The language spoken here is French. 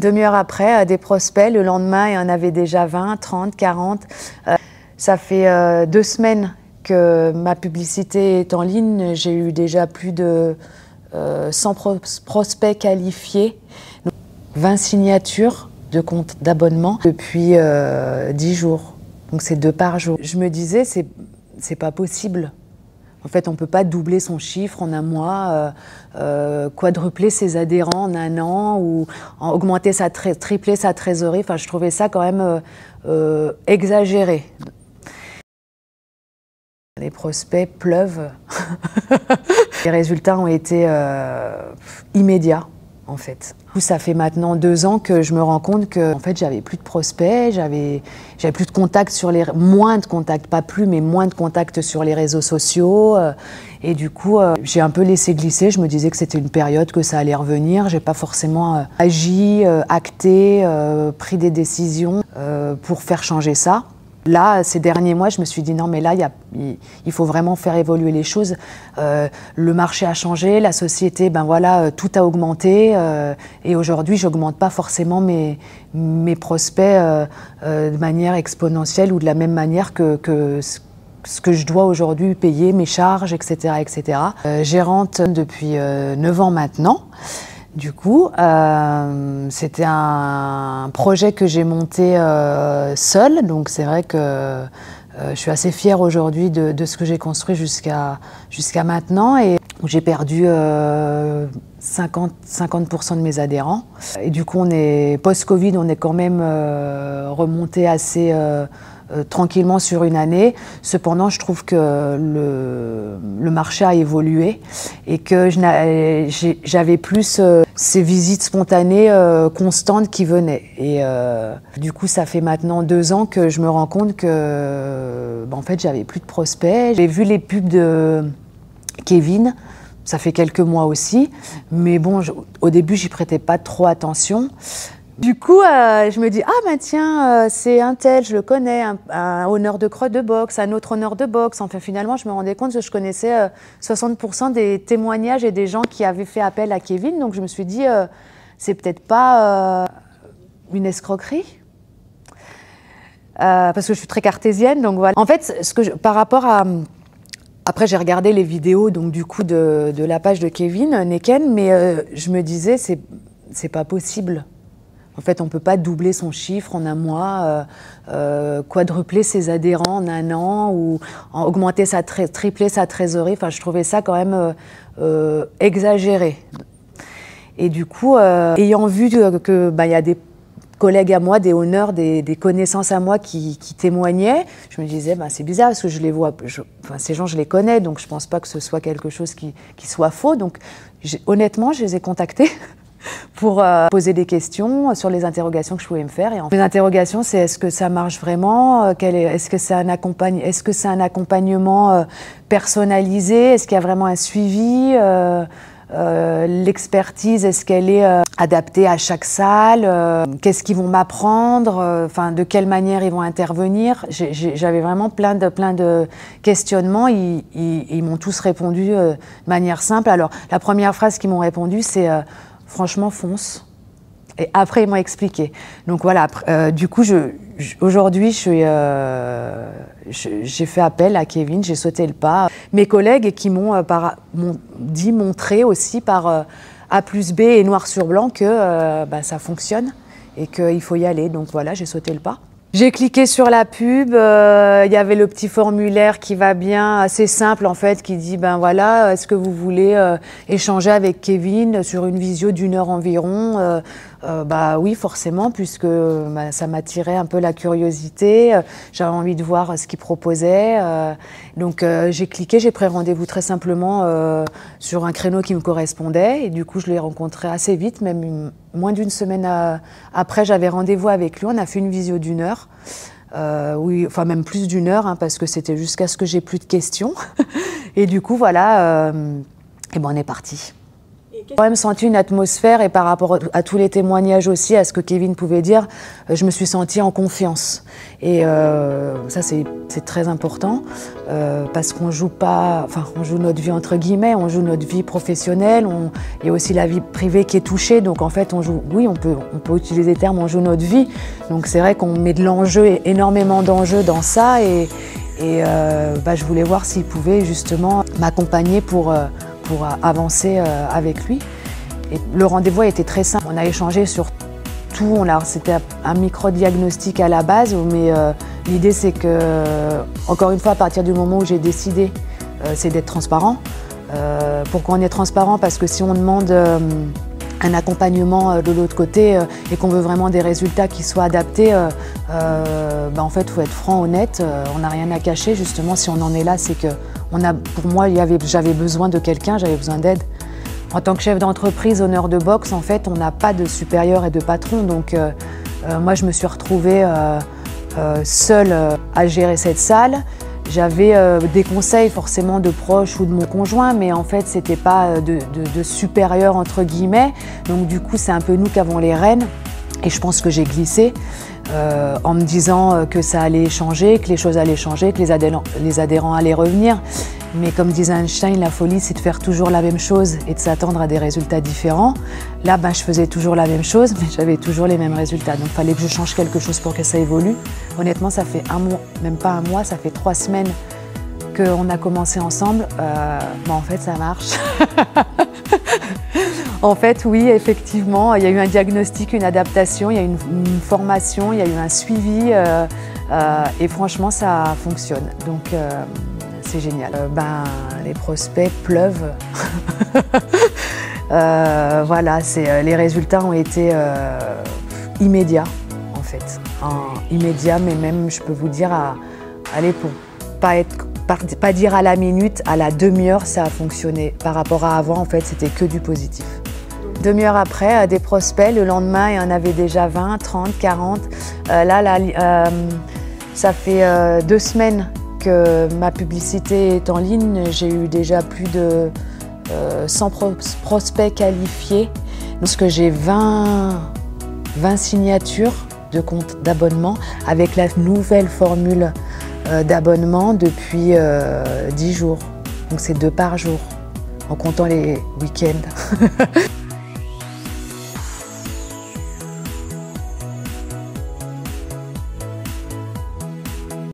Demi-heure après, des prospects, le lendemain, il y en avait déjà 20, 30, 40. Ça fait 2 semaines que ma publicité est en ligne. J'ai eu déjà plus de 100 prospects qualifiés, 20 signatures de compte d'abonnement depuis 10 jours. Donc c'est 2 par jour. Je me disais, c'est pas possible. En fait, on ne peut pas doubler son chiffre en un mois, quadrupler ses adhérents en un an ou augmenter tripler sa trésorerie. Enfin, je trouvais ça quand même exagéré. Les prospects pleuvent. Les résultats ont été immédiats, en fait. Ça fait maintenant 2 ans que je me rends compte que en fait, j'avais plus de prospects, j'avais plus de contacts moins de contacts, pas plus, mais moins de contacts sur les réseaux sociaux. Et du coup, j'ai un peu laissé glisser. Je me disais que c'était une période, que ça allait revenir. J'ai pas forcément agi, acté, pris des décisions pour faire changer ça. Là, ces derniers mois, je me suis dit non, mais là, il faut vraiment faire évoluer les choses. Le marché a changé, la société, ben voilà, tout a augmenté. Et aujourd'hui, j'augmente pas forcément mes prospects de manière exponentielle ou de la même manière que ce que je dois aujourd'hui payer, mes charges, etc., etc. Gérante depuis 9 ans maintenant. Du coup, c'était un projet que j'ai monté seule, donc c'est vrai que je suis assez fière aujourd'hui de ce que j'ai construit jusqu'à maintenant, et j'ai perdu 50% de mes adhérents. Et du coup, post-Covid, on est quand même remonté assez tranquillement sur une année. Cependant, je trouve que le marché a évolué et que j'avais plus ces visites spontanées constantes qui venaient. Et du coup, ça fait maintenant 2 ans que je me rends compte que en fait, j'avais plus de prospects. J'ai vu les pubs de Kevin. Ça fait quelques mois aussi, mais bon, au début, j'y prêtais pas trop attention. Du coup, je me dis, ah ben tiens, c'est un tel, je le connais, un honneur de boxe, un autre honneur de boxe. Enfin, finalement, je me rendais compte que je connaissais 60% des témoignages et des gens qui avaient fait appel à Kevin. Donc, je me suis dit, c'est peut-être pas une escroquerie. Parce que je suis très cartésienne, donc voilà. En fait, par rapport à... Après, j'ai regardé les vidéos donc, du coup, de la page de Kevin Neken, mais je me disais, c'est pas possible. En fait, on ne peut pas doubler son chiffre en un mois, quadrupler ses adhérents en un an ou augmenter tripler sa trésorerie. Enfin, je trouvais ça quand même exagéré. Et du coup, ayant vu que y a des collègues à moi, des honneurs, des connaissances à moi qui témoignaient, je me disais, c'est bizarre parce que je les vois, ces gens, je les connais, donc je ne pense pas que ce soit quelque chose qui soit faux. Donc, honnêtement, je les ai contactés pour poser des questions sur les interrogations que je pouvais me faire. Et les interrogations, c'est est-ce que ça marche vraiment, est-ce que c'est un accompagnement personnalisé, est-ce qu'il y a vraiment un suivi, l'expertise, est-ce qu'elle est adaptée à chaque salle, qu'est-ce qu'ils vont m'apprendre, de quelle manière ils vont intervenir. J'avais vraiment plein de questionnements. Ils m'ont tous répondu de manière simple. Alors la première phrase qu'ils m'ont répondu, c'est franchement, fonce. Et après, ils m'ont expliqué. Donc voilà, du coup, aujourd'hui, j'ai fait appel à Kevin, j'ai sauté le pas. Mes collègues qui m'ont montré aussi par A plus B et noir sur blanc que ça fonctionne et qu'il faut y aller. Donc voilà, j'ai sauté le pas. J'ai cliqué sur la pub, il y avait le petit formulaire qui va bien, assez simple en fait, qui dit voilà, est-ce que vous voulez échanger avec Kevin sur une visio d'1 heure environ, oui forcément, puisque ça m'attirait un peu la curiosité, j'avais envie de voir ce qu'il proposait, donc j'ai cliqué, j'ai pris rendez-vous très simplement sur un créneau qui me correspondait, et du coup je l'ai rencontré assez vite, même moins d'une semaine après, j'avais rendez-vous avec lui, on a fait une visio d'1 heure. Oui, enfin même plus d'1 heure, parce que c'était jusqu'à ce que j'ai plus de questions. Et du coup, voilà, on est parti. Et J'ai quand même senti une atmosphère et par rapport à tous les témoignages aussi, à ce que Kevin pouvait dire, je me suis sentie en confiance. Et ça c'est très important parce qu'on joue pas, enfin on joue notre vie entre guillemets, on joue notre vie professionnelle, il y a aussi la vie privée qui est touchée, donc en fait on joue, oui on peut utiliser le terme on joue notre vie, donc c'est vrai qu'on met de l'enjeu, énormément d'enjeux dans ça et je voulais voir s'il pouvait justement m'accompagner pour avancer avec lui. Et le rendez-vous a été très simple. On a échangé sur tout. C'était un micro-diagnostic à la base, mais l'idée c'est que, encore une fois, à partir du moment où j'ai décidé, c'est d'être transparent. Pourquoi on est transparent? Parce que si on demande un accompagnement de l'autre côté et qu'on veut vraiment des résultats qui soient adaptés, en fait, il faut être franc, honnête. On n'a rien à cacher. Justement, si on en est là, c'est que pour moi, j'avais besoin de quelqu'un, j'avais besoin d'aide. En tant que chef d'entreprise, honneur de boxe, en fait, on n'a pas de supérieur et de patron. Donc, moi, je me suis retrouvée seule à gérer cette salle. J'avais des conseils forcément de proches ou de mon conjoint, mais en fait, c'était pas de supérieur entre guillemets. Donc, du coup, c'est un peu nous qui avons les rênes. Et je pense que j'ai glissé en me disant que ça allait changer, que les choses allaient changer, que les adhérents allaient revenir. Mais comme disait Einstein, la folie, c'est de faire toujours la même chose et de s'attendre à des résultats différents. Là, je faisais toujours la même chose, mais j'avais toujours les mêmes résultats. Donc, il fallait que je change quelque chose pour que ça évolue. Honnêtement, ça fait un mois, même pas un mois, ça fait 3 semaines qu'on a commencé ensemble. En fait, ça marche. En fait, oui, effectivement, il y a eu un diagnostic, une adaptation, il y a eu une formation, il y a eu un suivi et franchement, ça fonctionne. Donc, c'est génial. Les prospects pleuvent. Voilà, les résultats ont été immédiats, en fait. Immédiats, mais même, je peux vous dire, pour pas dire à la minute, à la demi-heure, ça a fonctionné. Par rapport à avant, en fait, c'était que du positif. Demi-heure après, des prospects, le lendemain, il y en avait déjà 20, 30, 40. Ça fait 2 semaines que ma publicité est en ligne. J'ai eu déjà plus de 100 prospects qualifiés. Parce que j'ai 20 signatures de comptes d'abonnement avec la nouvelle formule d'abonnement depuis 10 jours. Donc c'est 2 par jour, en comptant les week-ends.